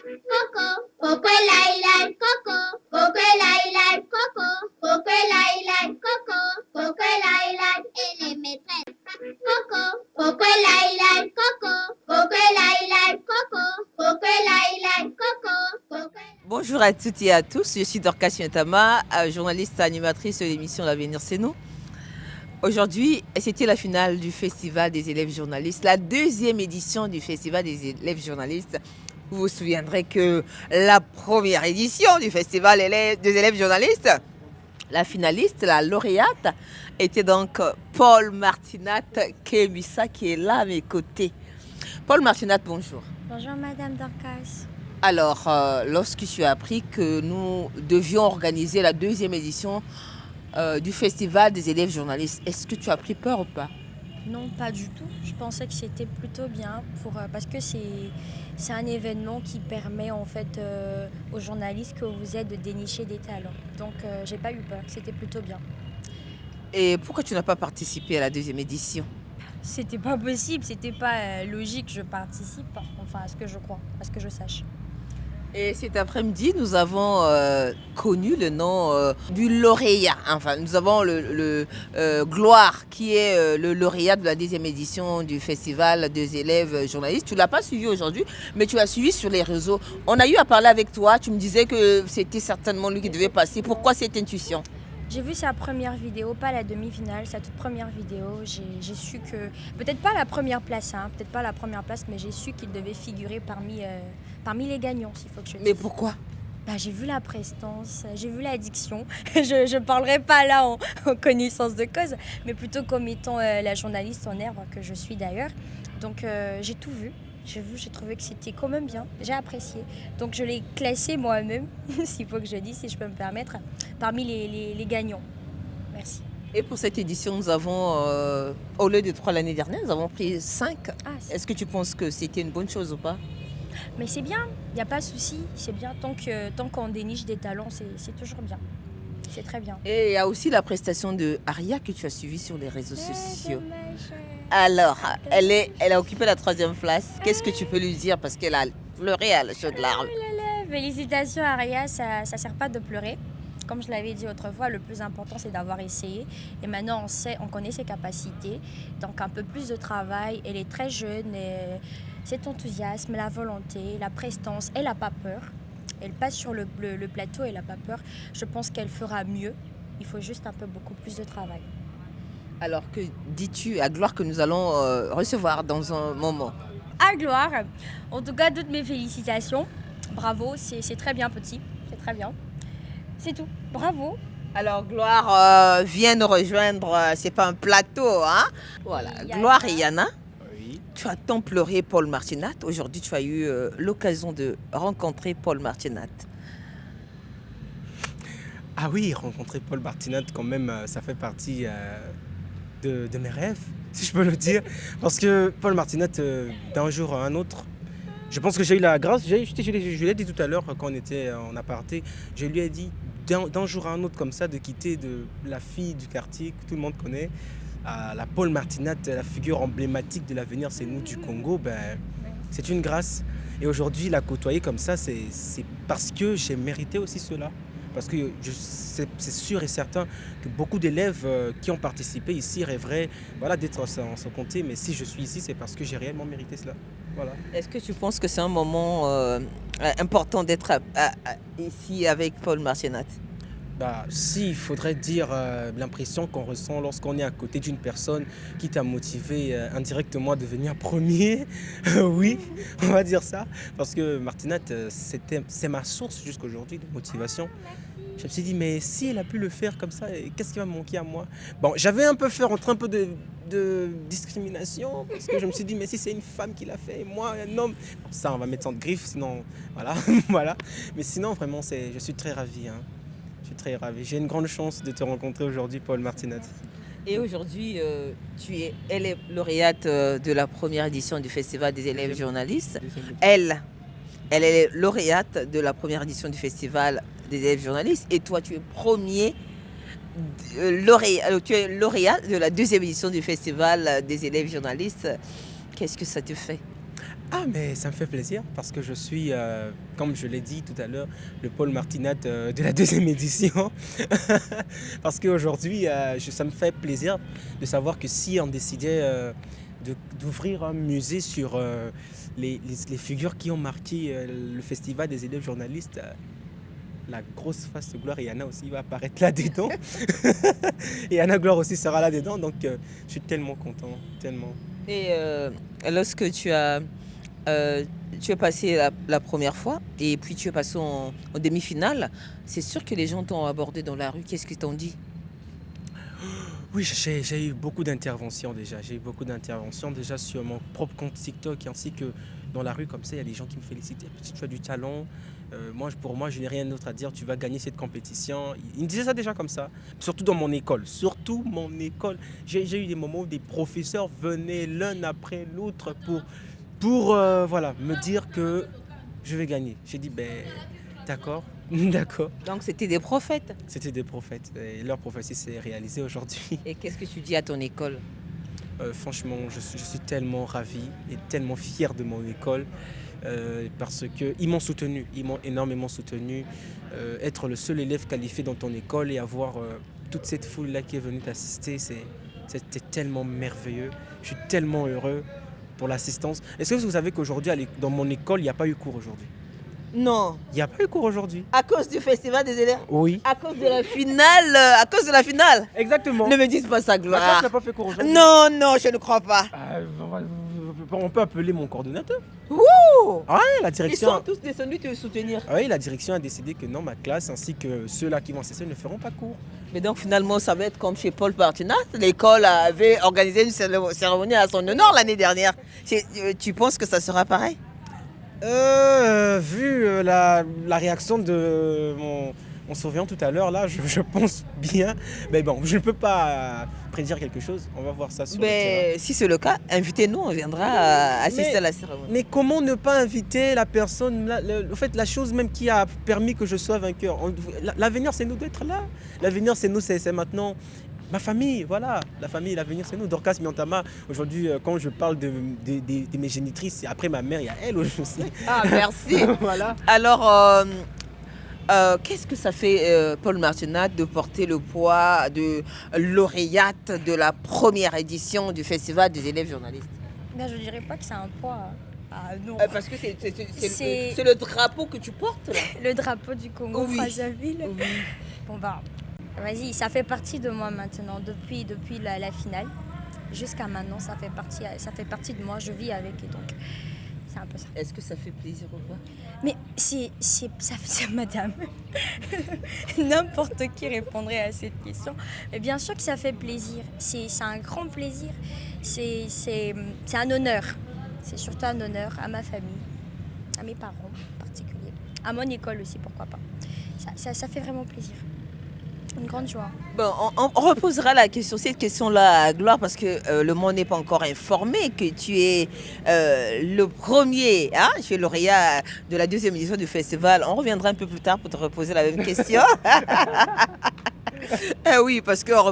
Coco, Coco lai lai, Coco, Coco lai lai, Coco, Coco lai lai, Coco, Coco lai lai, et les maîtresses. Coco, Coco lai lai, Coco, Coco lai lai, Coco, Coco lai lai, Coco, Coco. Bonjour à toutes et à tous, je suis Dorcas Chientama, journaliste et animatrice de l'émission L'Avenir c'est nous. Aujourd'hui, c'était la finale du Festival des élèves journalistes, la deuxième édition du Festival des élèves journalistes. Vous vous souviendrez que la première édition du Festival des élèves journalistes, la finaliste, la lauréate, était donc Paul Martinat Kemisa qui est là à mes côtés. Paul Martinat, bonjour. Bonjour Madame Dorcas. Alors, lorsque tu as appris que nous devions organiser la deuxième édition du Festival des élèves journalistes, est-ce que tu as pris peur ou pas? Non, pas du tout. Je pensais que c'était plutôt bien parce que c'est un événement qui permet en fait aux journalistes que vous êtes de dénicher des talents. Donc j'ai pas eu peur, c'était plutôt bien. Et pourquoi tu n'as pas participé à la deuxième édition? C'était pas possible, c'était pas logique, je participe, enfin à ce que je crois, à ce que je sache. Et cet après-midi, nous avons connu le nom du lauréat. Enfin, nous avons le Gloire, qui est le lauréat de la deuxième édition du Festival des élèves journalistes. Tu ne l'as pas suivi aujourd'hui, mais tu l'as suivi sur les réseaux. On a eu à parler avec toi. Tu me disais que c'était certainement lui qui devait passer. Pourquoi cette intuition? J'ai vu sa première vidéo, pas la demi-finale, sa toute première vidéo. J'ai su que, peut-être pas la première place, mais j'ai su qu'il devait figurer parmi les gagnants, s'il faut que je dise. Mais pourquoi? J'ai vu la prestance, j'ai vu l'addiction. Je ne parlerai pas là en connaissance de cause, mais plutôt comme étant la journaliste en herbe que je suis d'ailleurs. Donc j'ai tout vu. J'ai trouvé que c'était quand même bien, j'ai apprécié. Donc je l'ai classé moi-même, s'il faut que je dise, si je peux me permettre, parmi les gagnants. Merci. Et pour cette édition, nous avons, au lieu de 3 l'année dernière, nous avons pris 5. Est-ce que tu penses que c'était une bonne chose ou pas? Mais c'est bien, il n'y a pas de souci, c'est bien. Tant qu'on déniche des talents, c'est toujours bien. C'est très bien. Et il y a aussi la prestation de Aria que tu as suivie sur les réseaux sociaux. Dommage. Alors, elle a occupé la 3e place. Qu'est-ce que tu peux lui dire? Parce qu'elle a pleuré à la chaude larme. Oh là là, félicitations Aria, ça ne sert pas de pleurer. Comme je l'avais dit autrefois, le plus important c'est d'avoir essayé. Et maintenant on connaît ses capacités. Donc un peu plus de travail. Elle est très jeune. Et cet enthousiasme, la volonté, la prestance, elle n'a pas peur. Elle passe sur le plateau, elle n'a pas peur. Je pense qu'elle fera mieux. Il faut juste un peu beaucoup plus de travail. Alors, que dis-tu à Gloire que nous allons recevoir dans un moment? À Gloire, en tout cas, toutes mes félicitations. Bravo, c'est très bien petit, c'est très bien. C'est tout, bravo. Alors, Gloire vient nous rejoindre, c'est pas un plateau, hein? Voilà, Yana. Gloire et Yana. Oui. Tu as tant pleuré Paul Martinat. Aujourd'hui, tu as eu l'occasion de rencontrer Paul Martinat. Ah oui, rencontrer Paul Martinat, quand même, ça fait partie de mes rêves, si je peux le dire. Parce que Paul Martinat, d'un jour à un autre, je pense que j'ai eu la grâce, je l'ai dit tout à l'heure quand on était en aparté, je lui ai dit d'un jour à un autre comme ça de quitter de la fille du quartier que tout le monde connaît, à la Paul Martinat, la figure emblématique de l'avenir, c'est nous du Congo, c'est une grâce. Et aujourd'hui, la côtoyer comme ça, c'est parce que j'ai mérité aussi cela. Parce que c'est sûr et certain que beaucoup d'élèves qui ont participé ici rêveraient d'être en son comté. Mais si je suis ici, c'est parce que j'ai réellement mérité cela. Voilà. Est-ce que tu penses que c'est un moment important d'être ici avec Paul Martinat? Si, il faudrait dire l'impression qu'on ressent lorsqu'on est à côté d'une personne qui t'a motivé indirectement à devenir premier. Oui, on va dire ça. Parce que Martinat, c'est ma source jusqu'aujourd'hui de motivation. Je me suis dit, mais si elle a pu le faire comme ça, qu'est-ce qui va me manquer à moi? Bon, j'avais un peu fait rentrer un peu de discrimination, parce que je me suis dit, mais si c'est une femme qui l'a fait, et moi, un homme, ça, on va mettre sans griffe, sinon, voilà, voilà. Mais sinon, vraiment, je suis très ravi, hein. Je suis très ravi. J'ai une grande chance de te rencontrer aujourd'hui, Paul Martinat. Et aujourd'hui, elle est lauréate de la première édition du Festival des élèves journalistes. Elle est lauréate de la première édition du Festival des élèves journalistes. Et toi, tu es tu es lauréat de la deuxième édition du Festival des élèves journalistes. Qu'est-ce que ça te fait? Ah, mais ça me fait plaisir parce que je suis, comme je l'ai dit tout à l'heure, le Paul Martinat de la deuxième édition. Parce qu'aujourd'hui, ça me fait plaisir de savoir que si on décidait d'ouvrir un musée sur les figures qui ont marqué le Festival des élèves journalistes, la grosse face de Gloire et Yana aussi va apparaître là-dedans. Et Yana Gloire aussi sera là-dedans. Donc, je suis tellement content, tellement. Et lorsque tu es passé la première fois et puis tu es passé en demi-finale, c'est sûr que les gens t'ont abordé dans la rue. Qu'est-ce qu'ils t'ont dit? Oui, j'ai eu beaucoup d'interventions déjà. J'ai eu beaucoup d'interventions déjà sur mon propre compte TikTok ainsi que dans la rue comme ça. Il y a des gens qui me félicitent. Si tu as du talent, pour moi, je n'ai rien d'autre à dire. Tu vas gagner cette compétition. Ils me disaient ça déjà comme ça. Surtout dans mon école. Surtout mon école. J'ai eu des moments où des professeurs venaient l'un après l'autre pour voilà, me dire que je vais gagner. J'ai dit, ben, d'accord, d'accord. Donc c'était des prophètes. C'était des prophètes et leur prophétie s'est réalisée aujourd'hui. Et qu'est-ce que tu dis à ton école? Franchement, je suis tellement ravi et tellement fier de mon école parce qu'ils m'ont soutenu, ils m'ont énormément soutenu. Être le seul élève qualifié dans ton école et avoir toute cette foule-là qui est venue t'assister, c'était tellement merveilleux. Je suis tellement heureux pour l'assistance. Est-ce que vous savez qu'aujourd'hui, dans mon école, il n'y a pas eu cours aujourd'hui? Non. Il n'y a pas eu cours aujourd'hui. À cause du festival des élèves? Oui. À cause de la finale? À cause de la finale? Exactement. Ne me dites pas ça, Ma classe Gloire. n'a pas fait cours aujourd'hui. Non, non, je ne crois pas. On peut appeler mon coordonnateur. Ouh! Ah ouais, la Ils direction. sont tous descendus te soutenir. Ah oui, la direction a décidé que non, ma classe ainsi que ceux-là qui vont cesser ne feront pas cours. Mais donc finalement, ça va être comme chez Paul Martinat. L'école avait organisé une cérémonie à son honneur l'année dernière. Tu penses que ça sera pareil? Vu la réaction de mon surveillant tout à l'heure, là, je pense bien. Mais bon, je ne peux pas prédire quelque chose. On va voir ça sur le terrain. Mais si c'est le cas, invitez-nous, on viendra assister à la cérémonie. Mais comment ne pas inviter la personne, en fait, la chose même qui a permis que je sois vainqueur. L'avenir, c'est nous d'être là. L'avenir, c'est nous, c'est maintenant. Ma famille, voilà, la famille, l'avenir, c'est nous. Dorcas Miantama, aujourd'hui, quand je parle de mes génitrices, après ma mère, il y a elle aussi. Ah, merci. Voilà. Alors, qu'est-ce que ça fait, Paul Martinat, de porter le poids de lauréate de la première édition du Festival des élèves journalistes? Ben, je dirais pas que c'est un poids. Ah non. Parce que C'est- c'est le drapeau que tu portes, là. Le drapeau du Congo, Oui. Brazzaville. Bon bah, vas-y, ça fait partie de moi maintenant. Depuis la finale jusqu'à maintenant, ça fait partie de moi. Je vis avec et donc c'est un peu ça. Est-ce que ça fait plaisir ou pas? Mais c'est madame. N'importe qui répondrait à cette question. Mais bien sûr que ça fait plaisir. C'est un grand plaisir. C'est un honneur. C'est surtout un honneur à ma famille, à mes parents en particulier, à mon école aussi, pourquoi pas. Ça fait vraiment plaisir. Une grande joie. Bon, on reposera cette question-là à Gloire parce que le monde n'est pas encore informé que tu es le premier, hein, tu es lauréat de la deuxième édition du festival. On reviendra un peu plus tard pour te reposer la même question. Oui, parce qu'on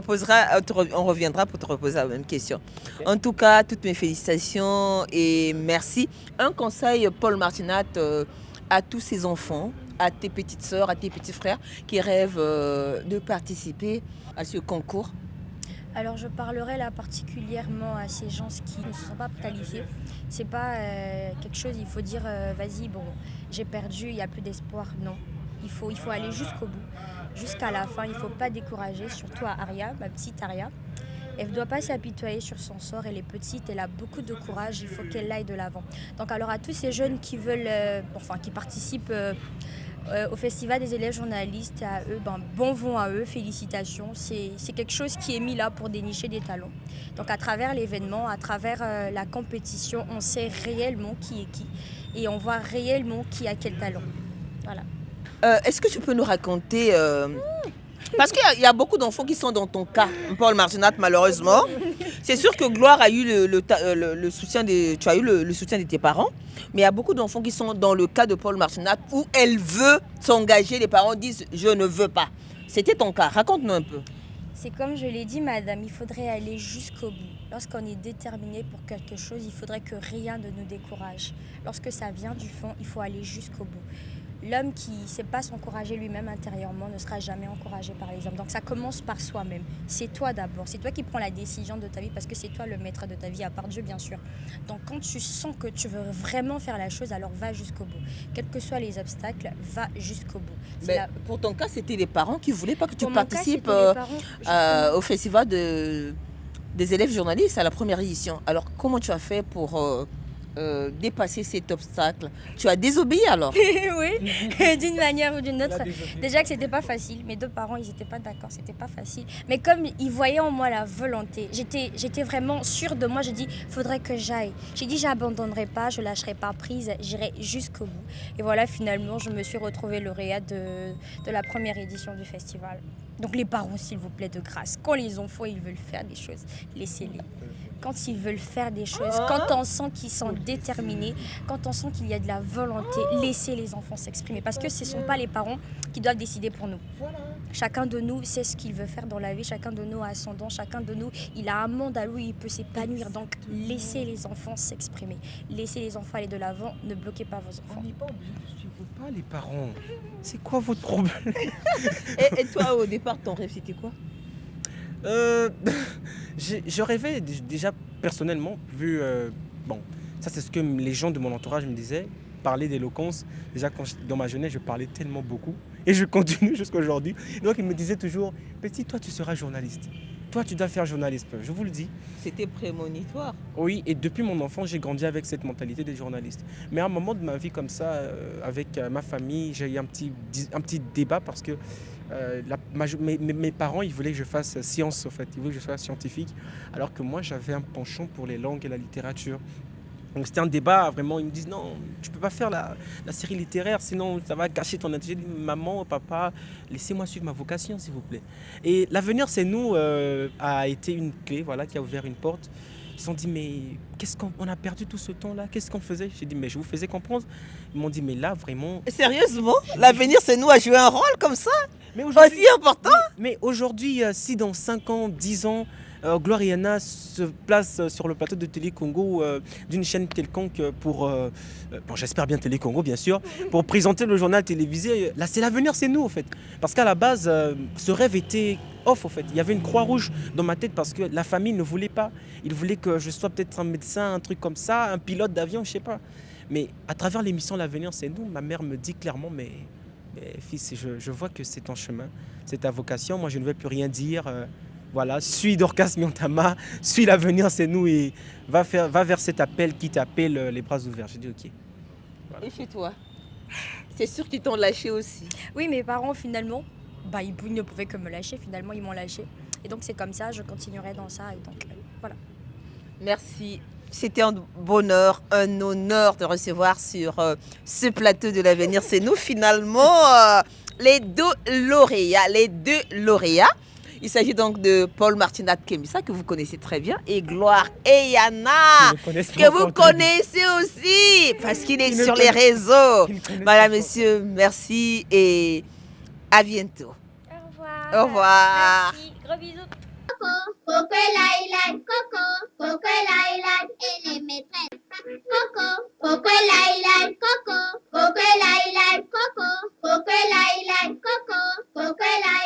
reviendra pour te reposer la même question. En tout cas, toutes mes félicitations et merci. Un conseil, Paul Martinat, à tous ces enfants, à tes petites sœurs, à tes petits frères qui rêvent de participer à ce concours? Alors je parlerai là particulièrement à ces gens qui ne se sont pas qualifiés. C'est pas quelque chose, il faut dire vas-y, bon, j'ai perdu, il n'y a plus d'espoir. Non, il faut aller jusqu'au bout, jusqu'à la fin. Il ne faut pas décourager, surtout à Aria, ma petite Aria. Elle ne doit pas s'apitoyer sur son sort, elle est petite, elle a beaucoup de courage, il faut qu'elle aille de l'avant. Donc alors à tous ces jeunes qui veulent, qui participent au Festival des élèves journalistes, à eux, bon vent à eux, félicitations. C'est quelque chose qui est mis là pour dénicher des talents. Donc à travers l'événement, à travers la compétition, on sait réellement qui est qui et on voit réellement qui a quel talent. Voilà. Est-ce que tu peux nous raconter parce qu'il y a beaucoup d'enfants qui sont dans ton cas, Paul Martinat, malheureusement. C'est sûr que Gloire a eu le soutien tu as eu le soutien de tes parents, mais il y a beaucoup d'enfants qui sont dans le cas de Paul Martinat où elle veut s'engager, les parents disent « je ne veux pas ». C'était ton cas, raconte-nous un peu. C'est comme je l'ai dit, madame, il faudrait aller jusqu'au bout. Lorsqu'on est déterminé pour quelque chose, il faudrait que rien ne nous décourage. Lorsque ça vient du fond, il faut aller jusqu'au bout. L'homme qui ne sait pas s'encourager lui-même intérieurement ne sera jamais encouragé par les hommes. Donc ça commence par soi-même. C'est toi d'abord. C'est toi qui prends la décision de ta vie parce que c'est toi le maître de ta vie, à part Dieu bien sûr. Donc quand tu sens que tu veux vraiment faire la chose, alors va jusqu'au bout. Quels que soient les obstacles, va jusqu'au bout. Mais pour ton cas, c'était les parents qui ne voulaient pas que tu Pour mon cas, participes c'était les parents, justement. au festival des élèves journalistes à la première édition. Alors, comment tu as fait pour dépasser cet obstacle? Tu as désobéi alors? Oui, d'une manière ou d'une autre. Déjà que c'était pas facile, mes deux parents ils n'étaient pas d'accord, c'était pas facile. Mais comme ils voyaient en moi la volonté, j'étais vraiment sûre de moi. J'ai dit, faudrait que j'aille. J'ai dit, j'abandonnerai pas, je lâcherai pas prise, j'irai jusqu'au bout. Et voilà, finalement, je me suis retrouvée lauréate de la première édition du festival. Donc les parents, s'il vous plaît, de grâce, quand les enfants ils veulent faire des choses, laissez-les. Quand ils veulent faire des choses, quand on sent qu'ils sont déterminés, quand on sent qu'il y a de la volonté, laissez les enfants s'exprimer. Parce que ce ne sont pas les parents qui doivent décider pour nous. Chacun de nous sait ce qu'il veut faire dans la vie, chacun de nous a son don, chacun de nous, il a un monde à lui, il peut s'épanouir. Donc laissez les enfants s'exprimer, laissez les enfants aller de l'avant, ne bloquez pas vos enfants. On n'est pas obligé de suivre pas les parents. C'est quoi votre problème? Et toi, au départ, ton rêve, c'était quoi? Je rêvais déjà personnellement, vu... bon, ça c'est ce que les gens de mon entourage me disaient, parler d'éloquence. Déjà, dans ma jeunesse, je parlais tellement beaucoup. Et je continue jusqu'à aujourd'hui. Donc, ils me disaient toujours, petit, toi, tu seras journaliste. Toi, tu dois faire journalisme. Je vous le dis. C'était prémonitoire. Oui, et depuis mon enfance, j'ai grandi avec cette mentalité des journalistes. Mais à un moment de ma vie comme ça, avec ma famille, j'ai eu un petit débat parce que mes parents, ils voulaient que je fasse science, en fait. Ils voulaient que je sois scientifique, alors que moi, j'avais un penchant pour les langues et la littérature. Donc c'était un débat, vraiment, ils me disent non, tu peux pas faire la série littéraire, sinon ça va gâcher ton intérêt. Maman, papa, laissez-moi suivre ma vocation, s'il vous plaît. Et l'avenir, c'est nous, a été une clé, voilà, qui a ouvert une porte. Ils se sont dit, mais qu'est-ce qu'on a perdu tout ce temps-là? Qu'est-ce qu'on faisait? J'ai dit, mais je vous faisais comprendre. Ils m'ont dit, mais là, vraiment... Sérieusement? L'avenir, c'est nous à jouer un rôle comme ça? Mais Aussi important? Mais aujourd'hui, si dans 5 ans, 10 ans, Gloriana se place sur le plateau de Télé Congo, d'une chaîne quelconque pour, bon, j'espère bien Télé Congo bien sûr, pour présenter le journal télévisé, là c'est l'avenir, c'est nous en fait. Parce qu'à la base, ce rêve était off en fait. Il y avait une croix rouge dans ma tête parce que la famille ne voulait pas. Ils voulaient que je sois peut-être un médecin, un truc comme ça, un pilote d'avion, je sais pas. Mais à travers l'émission L'avenir, c'est nous, ma mère me dit clairement, mais fils, je vois que c'est ton chemin, c'est ta vocation, moi je ne vais plus rien dire. Voilà, suis Dorcas Miantama, suis l'avenir, c'est nous et va vers cet appel qui t'appelle les bras ouverts. J'ai dit ok. Voilà. Et chez toi? C'est sûr qu'ils t'ont lâché aussi. Oui, mes parents finalement, ils ne pouvaient que me lâcher, finalement ils m'ont lâché. Et donc c'est comme ça, je continuerai dans ça et donc voilà. Merci. C'était un bonheur, un honneur de recevoir sur ce plateau de l'avenir. C'est nous finalement les deux lauréats. Il s'agit donc de Paul Martinat Kemisa, que vous connaissez très bien, et Gloire Eyana, que vous connaissez aussi, parce qu'il est sur les réseaux. Madame, messieurs, merci et à bientôt. Au revoir. Au revoir. Merci, gros bisous. Coco Laila, Coco Laila et les maîtresses. Coco Laila, Coco Laila, Coco Laila, Coco Laila.